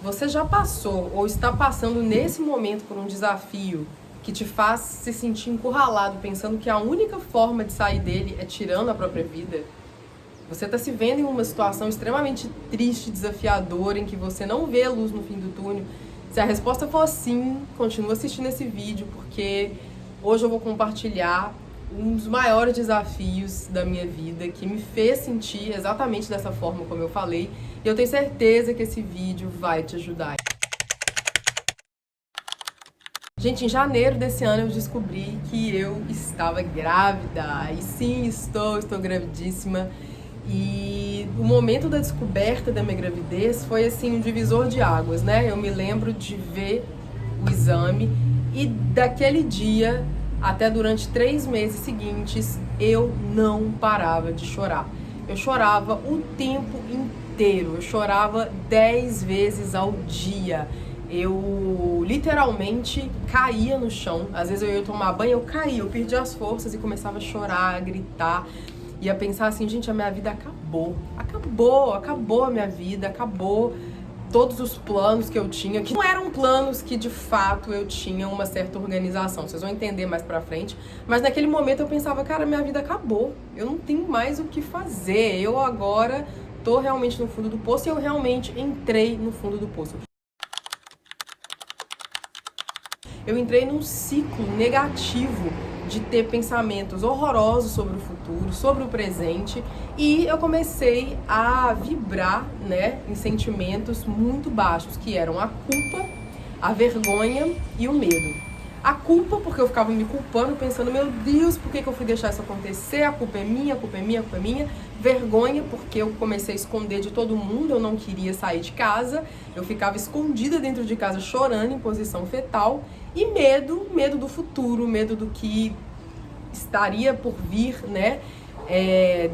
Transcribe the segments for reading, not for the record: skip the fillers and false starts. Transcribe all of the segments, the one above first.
Você já passou ou está passando nesse momento por um desafio que te faz se sentir encurralado, pensando que a única forma de sair dele é tirando a própria vida? Você está se vendo em uma situação extremamente triste, desafiadora, em que você não vê a luz no fim do túnel? Se a resposta for sim, continua assistindo esse vídeo, porque hoje eu vou compartilhar um dos maiores desafios da minha vida, que me fez sentir exatamente dessa forma como eu falei, e eu tenho certeza que esse vídeo vai te ajudar. Gente, em janeiro desse ano eu descobri que eu estava grávida, e sim, estou gravidíssima. E o momento da descoberta da minha gravidez foi assim um divisor de águas, né? Eu me lembro de ver o exame e daquele dia até durante 3 meses seguintes eu não parava de chorar. Eu chorava o tempo inteiro, eu chorava 10 vezes ao dia. Eu literalmente caía no chão. Às vezes eu ia tomar banho, eu caía, eu perdia as forças e começava a chorar, a gritar. Ia pensar assim, gente, a minha vida acabou. Acabou a minha vida, acabou todos os planos que eu tinha, que não eram planos que de fato eu tinha uma certa organização. Vocês vão entender mais pra frente. Mas naquele momento eu pensava, cara, minha vida acabou. Eu não tenho mais o que fazer. Eu agora tô realmente no fundo do poço e eu realmente entrei no fundo do poço. Eu entrei num ciclo negativo de ter pensamentos horrorosos sobre o futuro, sobre o presente, e eu comecei a vibrar, né, em sentimentos muito baixos, que eram a culpa, a vergonha e o medo. A culpa, porque eu ficava me culpando, pensando, meu Deus, por que eu fui deixar isso acontecer? A culpa é minha, a culpa é minha, a culpa é minha. Vergonha, porque eu comecei a esconder de todo mundo, eu não queria sair de casa. Eu ficava escondida dentro de casa, chorando em posição fetal. E medo do futuro, medo do que estaria por vir, né?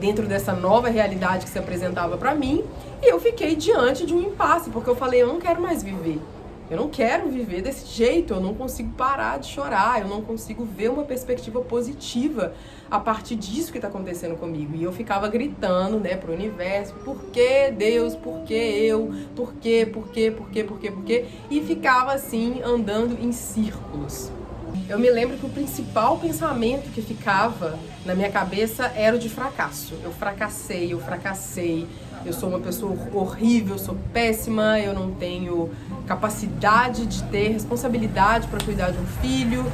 Dentro dessa nova realidade que se apresentava pra mim. E eu fiquei diante de um impasse, porque eu falei, eu não quero mais viver. Eu não quero viver desse jeito, eu não consigo parar de chorar, eu não consigo ver uma perspectiva positiva a partir disso que está acontecendo comigo. E eu ficava gritando, né, pro universo, por que Deus, por que eu, por quê? E ficava assim, andando em círculos. Eu me lembro que o principal pensamento que ficava na minha cabeça era o de fracasso. Eu fracassei, eu sou uma pessoa horrível, eu sou péssima, eu não tenho capacidade de ter responsabilidade para cuidar de um filho,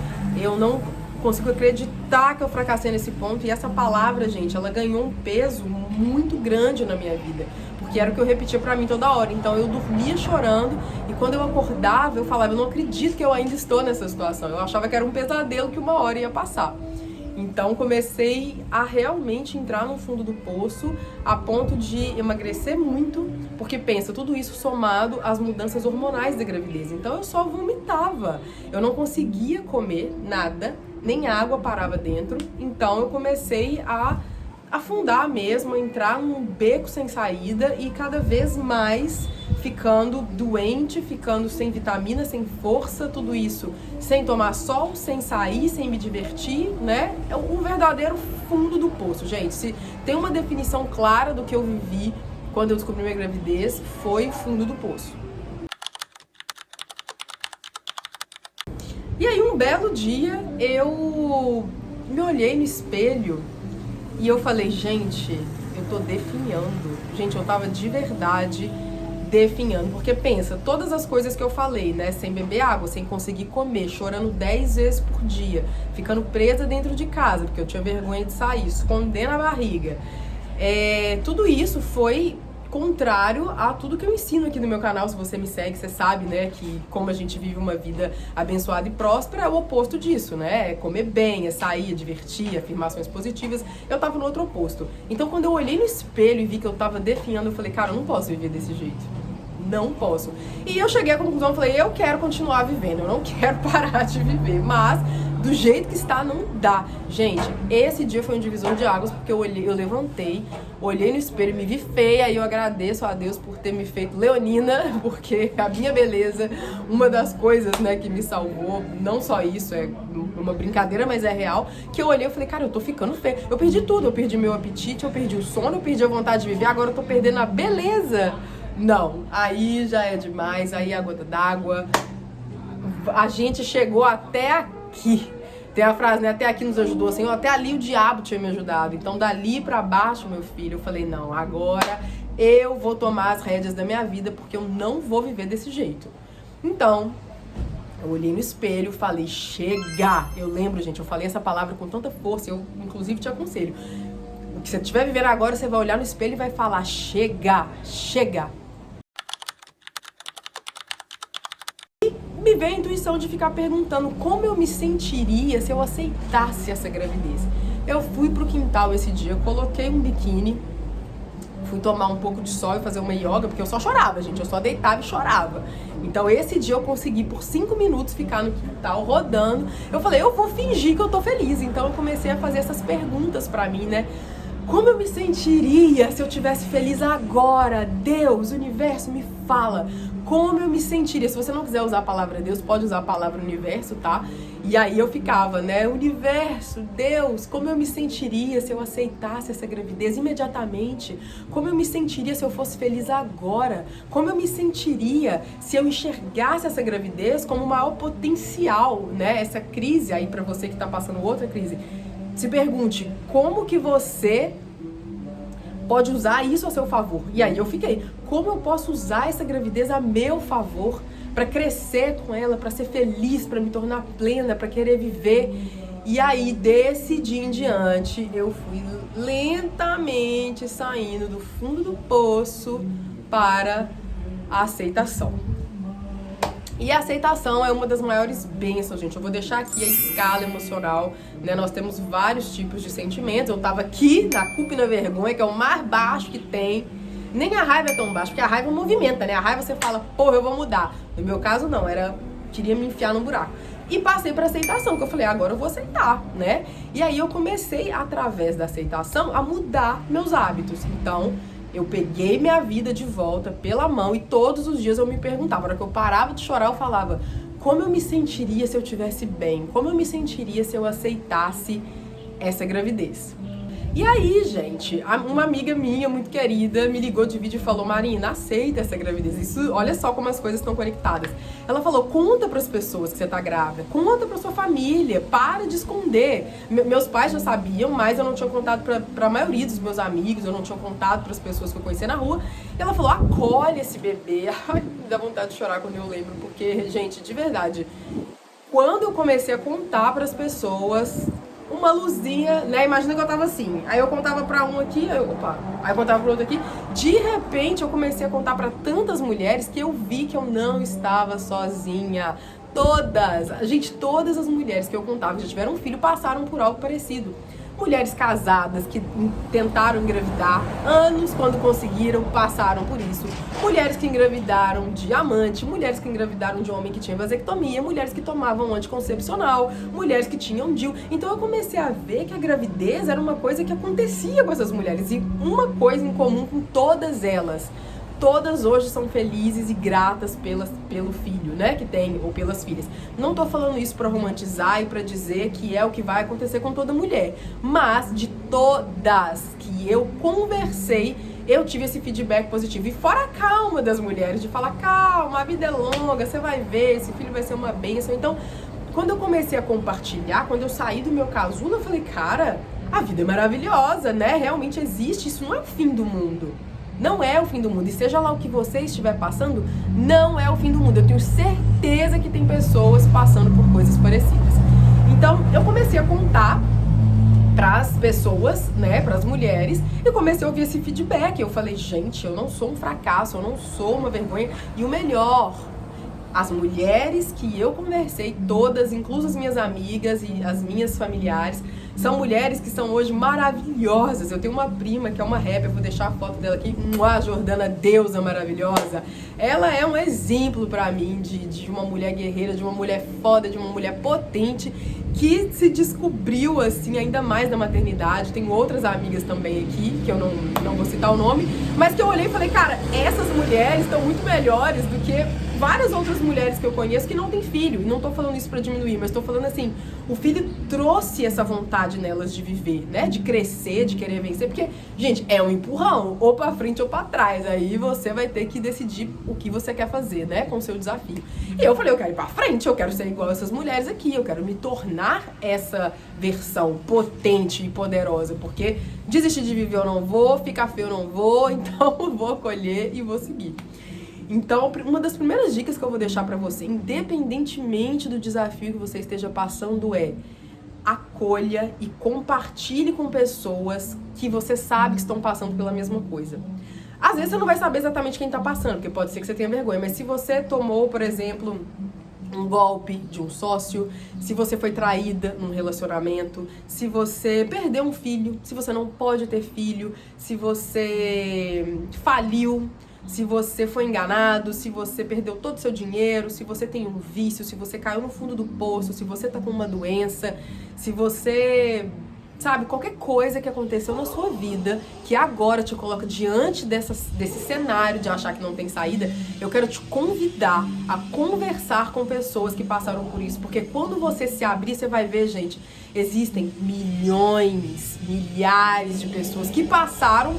eu não consigo acreditar que eu fracassei nesse ponto. E essa palavra, gente, ela ganhou um peso muito grande na minha vida, porque era o que eu repetia pra mim toda hora. Então eu dormia chorando e quando eu acordava eu falava, eu não acredito que eu ainda estou nessa situação. Eu achava que era um pesadelo que uma hora ia passar. Então comecei a realmente entrar no fundo do poço, a ponto de emagrecer muito, porque pensa, tudo isso somado às mudanças hormonais da gravidez. Então eu só vomitava, eu não conseguia comer nada, nem água parava dentro. Então eu comecei a afundar mesmo, entrar num beco sem saída e cada vez mais ficando doente, ficando sem vitamina, sem força, tudo isso sem tomar sol, sem sair, sem me divertir, né? É um verdadeiro fundo do poço, gente. Se tem uma definição clara do que eu vivi quando eu descobri minha gravidez, foi fundo do poço. E aí um belo dia eu me olhei no espelho e eu falei, gente, eu tô definhando. Gente, eu tava de verdade definhando. Porque pensa, todas as coisas que eu falei, né? Sem beber água, sem conseguir comer, chorando 10 vezes por dia, ficando presa dentro de casa, porque eu tinha vergonha de sair, escondendo a barriga. Tudo isso foi contrário a tudo que eu ensino aqui no meu canal. Se você me segue, você sabe, né, que como a gente vive uma vida abençoada e próspera, é o oposto disso, né? É comer bem, é sair, é divertir, afirmações positivas. Eu tava no outro oposto. Então, quando eu olhei no espelho e vi que eu tava definhando, eu falei, cara, eu não posso viver desse jeito. Não posso. E eu cheguei à conclusão, falei, eu quero continuar vivendo, eu não quero parar de viver, mas do jeito que está, não dá. Gente, esse dia foi um divisor de águas, porque eu levantei, olhei no espelho, me vi feia, e eu agradeço a Deus por ter me feito leonina, porque a minha beleza, uma das coisas, né, que me salvou, não só isso, é uma brincadeira, mas é real, que eu olhei e falei, cara, eu tô ficando feia. Eu perdi tudo, eu perdi meu apetite, eu perdi o sono, eu perdi a vontade de viver, agora eu tô perdendo a beleza Não, aí já é demais, aí é a gota d'água. A gente chegou até aqui. Tem a frase, né? Até aqui nos ajudou, Senhor. Até ali o diabo tinha me ajudado. Então, dali pra baixo, meu filho, eu falei, não, agora eu vou tomar as rédeas da minha vida, porque eu não vou viver desse jeito. Então, eu olhei no espelho, falei, chega! Eu lembro, gente, eu falei essa palavra com tanta força, eu, inclusive, te aconselho. O que você estiver vivendo agora, você vai olhar no espelho e vai falar, chega, chega. Me veio a intuição de ficar perguntando como eu me sentiria se eu aceitasse essa gravidez. Eu fui pro quintal esse dia, coloquei um biquíni, fui tomar um pouco de sol e fazer uma yoga, porque eu só chorava, gente, eu só deitava e chorava. Então esse dia eu consegui por 5 minutos ficar no quintal rodando. Eu falei, eu vou fingir que eu tô feliz. Então eu comecei a fazer essas perguntas pra mim, né? Como eu me sentiria se eu tivesse feliz agora? Deus, universo, me fala. Como eu me sentiria? Se você não quiser usar a palavra Deus, pode usar a palavra universo, tá? E aí eu ficava, né? Universo, Deus, como eu me sentiria se eu aceitasse essa gravidez imediatamente? Como eu me sentiria se eu fosse feliz agora? Como eu me sentiria se eu enxergasse essa gravidez como o maior potencial, né? Essa crise aí pra você que tá passando outra crise. Se pergunte, como que você pode usar isso a seu favor? E aí eu fiquei, como eu posso usar essa gravidez a meu favor, para crescer com ela, para ser feliz, para me tornar plena, para querer viver? E aí, desse dia em diante, eu fui lentamente saindo do fundo do poço para a aceitação. E a aceitação é uma das maiores bênçãos, gente. Eu vou deixar aqui a escala emocional, né? Nós temos vários tipos de sentimentos. Eu tava aqui na culpa e na vergonha, que é o mais baixo que tem. Nem a raiva é tão baixa, porque a raiva movimenta, né? A raiva você fala, porra, eu vou mudar. No meu caso, não. Queria me enfiar num buraco. E passei pra aceitação, que eu falei, agora eu vou aceitar, né? E aí eu comecei, através da aceitação, a mudar meus hábitos. Então, eu peguei minha vida de volta pela mão e todos os dias eu me perguntava, na hora que eu parava de chorar, eu falava, como eu me sentiria se eu estivesse bem? Como eu me sentiria se eu aceitasse essa gravidez? E aí, gente, uma amiga minha muito querida me ligou de vídeo e falou, Marina, aceita essa gravidez. Isso, olha só como as coisas estão conectadas. Ela falou, conta pras pessoas que você tá grávida, conta pra sua família, para de esconder. Meus pais já sabiam, mas eu não tinha contado pra maioria dos meus amigos, eu não tinha contado pras pessoas que eu conhecia na rua. E ela falou, acolhe esse bebê. Ai, me dá vontade de chorar quando eu lembro, porque, gente, de verdade, quando eu comecei a contar pras pessoas, uma luzinha, né? Imagina que eu tava assim. Aí eu contava pra um aqui, aí eu contava pro outro aqui. De repente eu comecei a contar pra tantas mulheres que eu vi que eu não estava sozinha. Todas as mulheres que eu contava que já tiveram um filho passaram por algo parecido. Mulheres casadas que tentaram engravidar, anos quando conseguiram, passaram por isso. Mulheres que engravidaram de amante, mulheres que engravidaram de homem que tinha vasectomia, mulheres que tomavam anticoncepcional, mulheres que tinham DIU. Então eu comecei a ver que a gravidez era uma coisa que acontecia com essas mulheres. E uma coisa em comum com todas elas. Todas hoje são felizes e gratas pelo filho, né, que tem, ou pelas filhas. Não tô falando isso pra romantizar e pra dizer que é o que vai acontecer com toda mulher. Mas, de todas que eu conversei, eu tive esse feedback positivo. E fora a calma das mulheres, de falar, calma, a vida é longa, você vai ver, esse filho vai ser uma bênção. Então, quando eu comecei a compartilhar, quando eu saí do meu casulo, eu falei, cara, a vida é maravilhosa, né? Realmente existe, isso não é o fim do mundo. Não é o fim do mundo. E seja lá o que você estiver passando, não é o fim do mundo. Eu tenho certeza que tem pessoas passando por coisas parecidas. Então, eu comecei a contar pras pessoas, né, pras mulheres, e comecei a ouvir esse feedback. Eu falei, gente, eu não sou um fracasso, eu não sou uma vergonha. E o melhor, as mulheres que eu conversei, todas, incluso as minhas amigas e as minhas familiares, são mulheres que são hoje maravilhosas. Eu tenho uma prima que é uma rapper, vou deixar a foto dela aqui, a Jordana, deusa maravilhosa. Ela é um exemplo pra mim de uma mulher guerreira, de uma mulher foda, de uma mulher potente. que se descobriu, assim, ainda mais na maternidade. Tenho outras amigas também aqui, que eu não vou citar o nome, mas que eu olhei e falei, cara, essas mulheres estão muito melhores do que várias outras mulheres que eu conheço que não têm filho. E não tô falando isso pra diminuir, mas tô falando assim, o filho trouxe essa vontade nelas de viver, né? De crescer, de querer vencer, porque, gente, é um empurrão, ou pra frente ou pra trás. Aí você vai ter que decidir o que você quer fazer, né? Com o seu desafio. E eu falei, eu quero ir pra frente, eu quero ser igual essas mulheres aqui, eu quero me tornar essa versão potente e poderosa, porque desistir de viver eu não vou, ficar feio eu não vou, então eu vou acolher e vou seguir. Então, uma das primeiras dicas que eu vou deixar pra você, independentemente do desafio que você esteja passando, é acolha e compartilhe com pessoas que você sabe que estão passando pela mesma coisa. Às vezes você não vai saber exatamente quem tá passando, porque pode ser que você tenha vergonha, mas se você tomou, por exemplo, um golpe de um sócio, se você foi traída num relacionamento, se você perdeu um filho, se você não pode ter filho, se você faliu, se você foi enganado, se você perdeu todo o seu dinheiro, se você tem um vício, se você caiu no fundo do poço, se você tá com uma doença, se você, sabe, qualquer coisa que aconteceu na sua vida, que agora te coloca diante desse cenário de achar que não tem saída, eu quero te convidar a conversar com pessoas que passaram por isso, porque quando você se abrir, você vai ver, gente, existem milhões, milhares de pessoas que passaram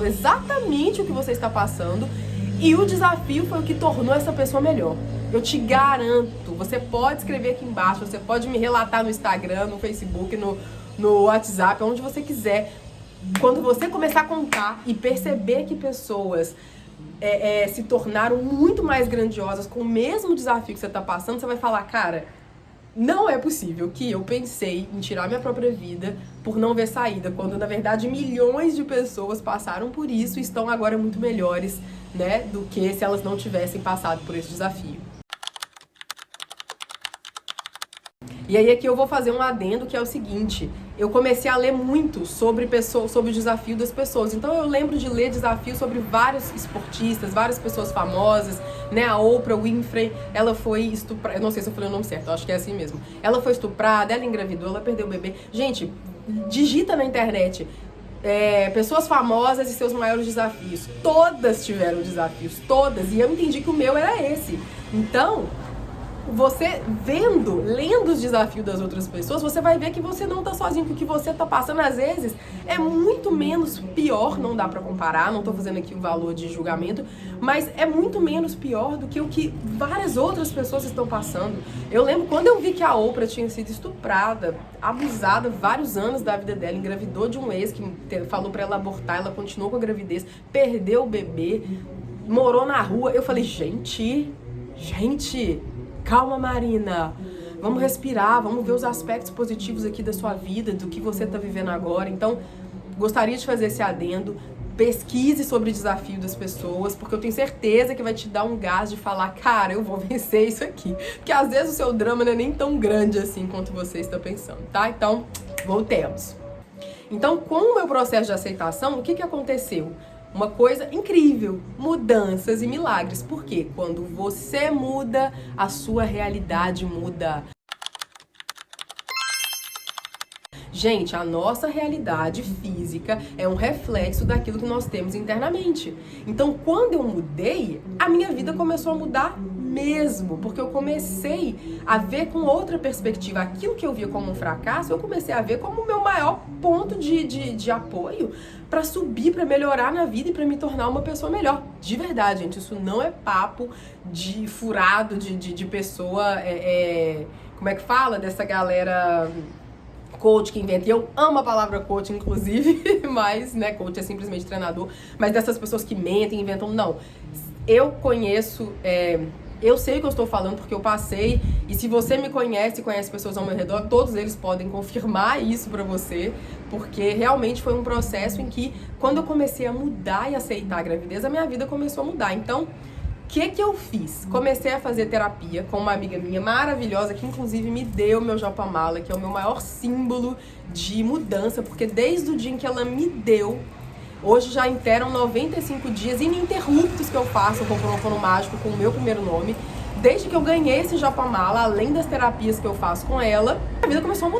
exatamente o que você está passando, e o desafio foi o que tornou essa pessoa melhor. Eu te garanto, você pode escrever aqui embaixo, você pode me relatar no Instagram, no Facebook, no WhatsApp, onde você quiser. Quando você começar a contar e perceber que pessoas se tornaram muito mais grandiosas com o mesmo desafio que você está passando, você vai falar, cara, não é possível que eu pensei em tirar minha própria vida por não ver saída, quando na verdade milhões de pessoas passaram por isso e estão agora muito melhores, né, do que se elas não tivessem passado por esse desafio. E aí aqui eu vou fazer um adendo que é o seguinte, eu comecei a ler muito sobre o desafio das pessoas. Então eu lembro de ler desafios sobre vários esportistas, várias pessoas famosas, né? A Oprah Winfrey, ela foi estuprada, eu não sei se eu falei o nome certo, eu acho que é assim mesmo. Ela foi estuprada, ela engravidou, ela perdeu o bebê. Gente, digita na internet, pessoas famosas e seus maiores desafios. Todas tiveram desafios, todas. E eu entendi que o meu era esse. Então, você lendo os desafios das outras pessoas, você vai ver que você não tá sozinho, que o que você tá passando, às vezes, é muito menos pior, não dá pra comparar, não tô fazendo aqui o valor de julgamento, mas é muito menos pior do que o que várias outras pessoas estão passando. Eu lembro quando eu vi que a Oprah tinha sido estuprada, abusada vários anos da vida dela, engravidou de um ex que falou pra ela abortar, ela continuou com a gravidez, perdeu o bebê, morou na rua, eu falei, gente... Calma, Marina. Vamos respirar, vamos ver os aspectos positivos aqui da sua vida, do que você está vivendo agora. Então, gostaria de fazer esse adendo. Pesquise sobre o desafio das pessoas, porque eu tenho certeza que vai te dar um gás de falar, cara, eu vou vencer isso aqui. Porque às vezes o seu drama não é nem tão grande assim quanto você está pensando, tá? Então, voltemos. Então, com o meu processo de aceitação, o que aconteceu? Uma coisa incrível, mudanças e milagres. Por quê? Quando você muda, a sua realidade muda. Gente, a nossa realidade física é um reflexo daquilo que nós temos internamente. Então, quando eu mudei, a minha vida começou a mudar mesmo, porque eu comecei a ver com outra perspectiva. Aquilo que eu via como um fracasso, eu comecei a ver como o meu maior ponto de apoio para subir, para melhorar na vida e para me tornar uma pessoa melhor. De verdade, gente, isso não é papo de furado de pessoa, como é que fala? Dessa galera... coach que inventa, e eu amo a palavra coach, inclusive, mas, né, coach é simplesmente treinador, mas dessas pessoas que mentem, inventam, não. Eu conheço, eu sei o que eu estou falando porque eu passei, e se você me conhece e conhece pessoas ao meu redor, todos eles podem confirmar isso pra você, porque realmente foi um processo em que, quando eu comecei a mudar e aceitar a gravidez, a minha vida começou a mudar. Então, o que eu fiz? Comecei a fazer terapia com uma amiga minha maravilhosa, que inclusive me deu meu Japamala, que é o meu maior símbolo de mudança, porque desde o dia em que ela me deu, hoje já interam 95 dias ininterruptos que eu faço com o Ho'oponopono mágico com o meu primeiro nome. Desde que eu ganhei esse Japamala, além das terapias que eu faço com ela, a vida começou a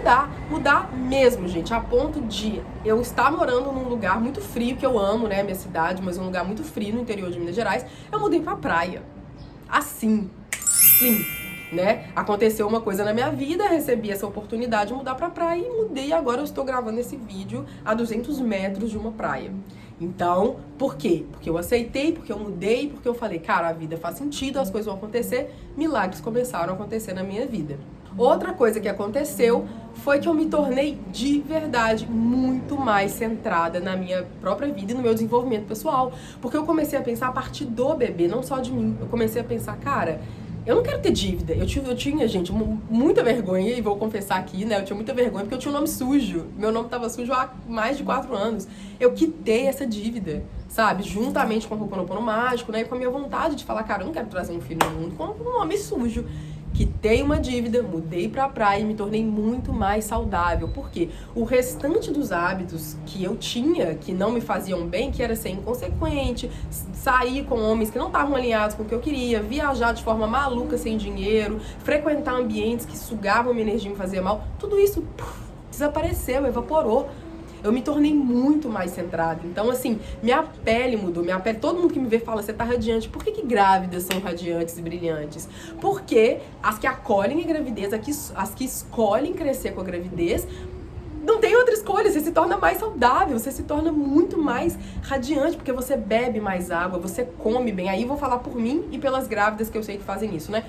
mudar mesmo, gente, a ponto de eu estar morando num lugar muito frio, que eu amo, né, minha cidade, mas um lugar muito frio no interior de Minas Gerais, eu mudei pra praia. Assim, sim, né? Aconteceu uma coisa na minha vida, recebi essa oportunidade de mudar pra praia e mudei, e agora eu estou gravando esse vídeo a 200 metros de uma praia. Então, por quê? Porque eu aceitei, porque eu mudei, porque eu falei, cara, a vida faz sentido, as coisas vão acontecer, milagres começaram a acontecer na minha vida. Outra coisa que aconteceu foi que eu me tornei de verdade muito mais centrada na minha própria vida e no meu desenvolvimento pessoal. Porque eu comecei a pensar a partir do bebê, não só de mim. Eu comecei a pensar, cara, eu não quero ter dívida. Eu tinha, gente, muita vergonha, e vou confessar aqui, né? Eu tinha muita vergonha porque eu tinha um nome sujo. Meu nome tava sujo há mais de 4 anos. Eu quitei essa dívida, sabe? Juntamente com o Ho'oponopono mágico, né? E com a minha vontade de falar, cara, eu não quero trazer um filho no mundo com um nome sujo. Quitei uma dívida, mudei pra praia e me tornei muito mais saudável. Por quê? O restante dos hábitos que eu tinha, que não me faziam bem, que era ser inconsequente, sair com homens que não estavam alinhados com o que eu queria, viajar de forma maluca, sem dinheiro, frequentar ambientes que sugavam minha energia e me faziam mal, tudo isso desapareceu, evaporou. Eu me tornei muito mais centrada. Então, assim, minha pele mudou. Minha pele, todo mundo que me vê fala, você tá radiante. Por que grávidas são radiantes e brilhantes? Porque as que acolhem a gravidez, as que escolhem crescer com a gravidez, não tem outra escolha. Você se torna mais saudável, você se torna muito mais radiante, porque você bebe mais água, você come bem. Aí eu vou falar por mim e pelas grávidas que eu sei que fazem isso, né?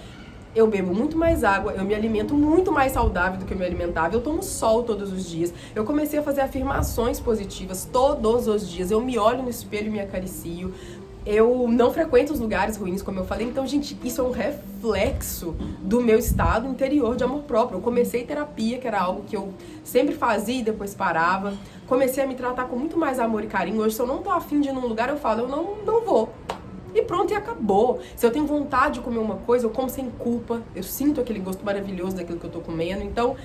Eu bebo muito mais água, eu me alimento muito mais saudável do que eu me alimentava, eu tomo sol todos os dias, eu comecei a fazer afirmações positivas todos os dias, eu me olho no espelho e me acaricio, eu não frequento os lugares ruins, como eu falei. Então, gente, isso é um reflexo do meu estado interior de amor próprio. Eu comecei terapia, que era algo que eu sempre fazia e depois parava, comecei a me tratar com muito mais amor e carinho. Hoje, se eu não tô afim de ir num lugar, eu falo, eu não vou. E pronto, e acabou. Se eu tenho vontade de comer uma coisa, eu como sem culpa. Eu sinto aquele gosto maravilhoso daquilo que eu tô comendo. Então,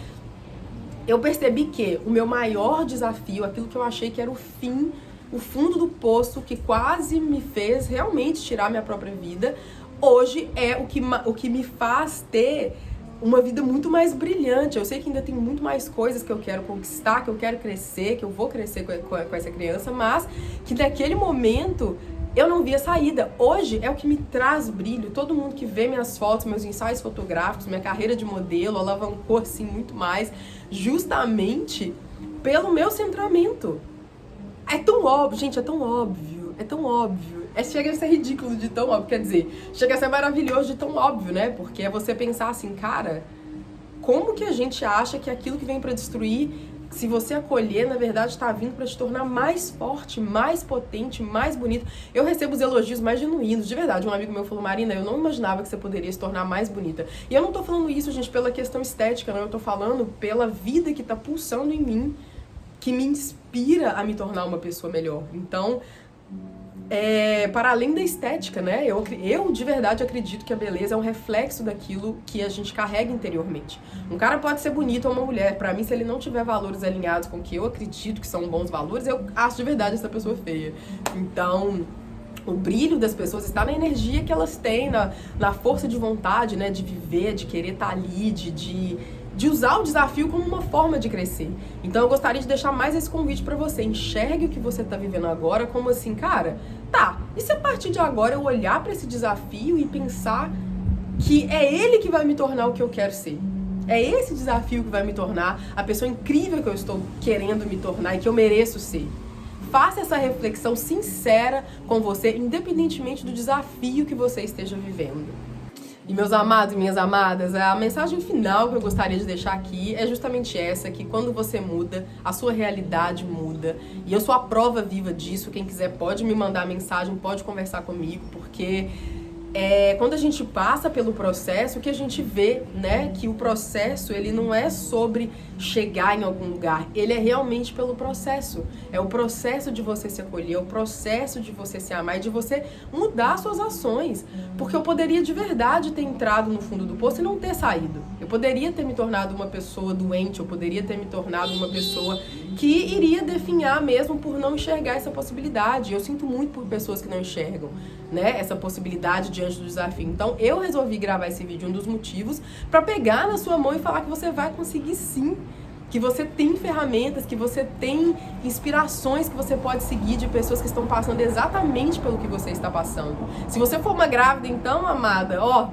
eu percebi que o meu maior desafio, aquilo que eu achei que era o fim, o fundo do poço, que quase me fez realmente tirar minha própria vida, hoje é o que me faz ter uma vida muito mais brilhante. Eu sei que ainda tem muito mais coisas que eu quero conquistar, que eu quero crescer, que eu vou crescer com essa criança, mas que naquele momento eu não via saída. Hoje é o que me traz brilho. Todo mundo que vê minhas fotos, meus ensaios fotográficos, minha carreira de modelo, alavancou assim muito mais, justamente pelo meu centramento. É tão óbvio, gente, é tão óbvio, é tão óbvio. Chega a ser ridículo de tão óbvio, quer dizer, chega a ser maravilhoso de tão óbvio, né? Porque é você pensar assim, cara, como que a gente acha que aquilo que vem pra destruir, se você acolher, na verdade tá vindo pra te tornar mais forte, mais potente, mais bonito. Eu recebo os elogios mais genuínos, de verdade. Um amigo meu falou, Marina, eu não imaginava que você poderia se tornar mais bonita. E eu não tô falando isso, gente, pela questão estética, não. Eu tô falando pela vida que tá pulsando em mim, que me inspira a me tornar uma pessoa melhor. Então, para além da estética, né? Eu de verdade acredito que a beleza é um reflexo daquilo que a gente carrega interiormente. Um cara pode ser bonito ou uma mulher. Pra mim, se ele não tiver valores alinhados com o que eu acredito que são bons valores, eu acho de verdade essa pessoa feia. Então, o brilho das pessoas está na energia que elas têm, na força de vontade, né? De viver, de querer estar ali, de usar o desafio como uma forma de crescer. Então eu gostaria de deixar mais esse convite pra você. Enxergue o que você tá vivendo agora como assim, cara, tá, e se a partir de agora eu olhar pra esse desafio e pensar que é ele que vai me tornar o que eu quero ser? É esse desafio que vai me tornar a pessoa incrível que eu estou querendo me tornar e que eu mereço ser. Faça essa reflexão sincera com você, independentemente do desafio que você esteja vivendo. E meus amados e minhas amadas, a mensagem final que eu gostaria de deixar aqui é justamente essa, que quando você muda, a sua realidade muda. E eu sou a prova viva disso. Quem quiser pode me mandar mensagem, pode conversar comigo, porque quando a gente passa pelo processo, o que a gente vê, né, que o processo, ele não é sobre chegar em algum lugar, ele é realmente pelo processo. É o processo de você se acolher, é o processo de você se amar e de você mudar suas ações. Porque eu poderia de verdade ter entrado no fundo do poço e não ter saído. Eu poderia ter me tornado uma pessoa doente, eu poderia ter me tornado uma pessoa que iria definhar mesmo por não enxergar essa possibilidade. Eu sinto muito por pessoas que não enxergam, né, essa possibilidade diante do desafio. Então eu resolvi gravar esse vídeo, um dos motivos, para pegar na sua mão e falar que você vai conseguir sim, que você tem ferramentas, que você tem inspirações que você pode seguir de pessoas que estão passando exatamente pelo que você está passando. Se você for uma grávida, então, amada, ó,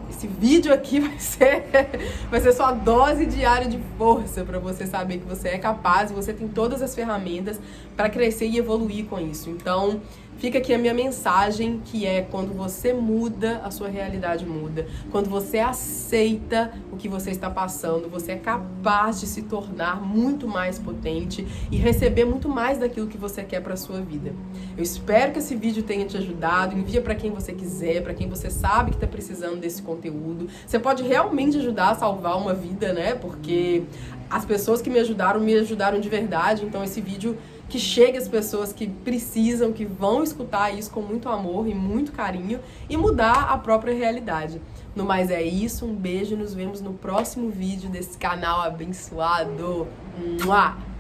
esse vídeo aqui vai ser sua dose diária de força para você saber que você é capaz e você tem todas as ferramentas para crescer e evoluir com isso. Então, fica aqui a minha mensagem, que é: quando você muda, a sua realidade muda. Quando você aceita o que você está passando, você é capaz de se tornar muito mais potente e receber muito mais daquilo que você quer para a sua vida. Eu espero que esse vídeo tenha te ajudado. Envia para quem você quiser, para quem você sabe que está precisando desse conteúdo. Você pode realmente ajudar a salvar uma vida, né? Porque as pessoas que me ajudaram de verdade. Então esse vídeo que chegue às pessoas que precisam, que vão escutar isso com muito amor e muito carinho e mudar a própria realidade. No mais é isso, um beijo, nos vemos no próximo vídeo desse canal abençoado. Mua!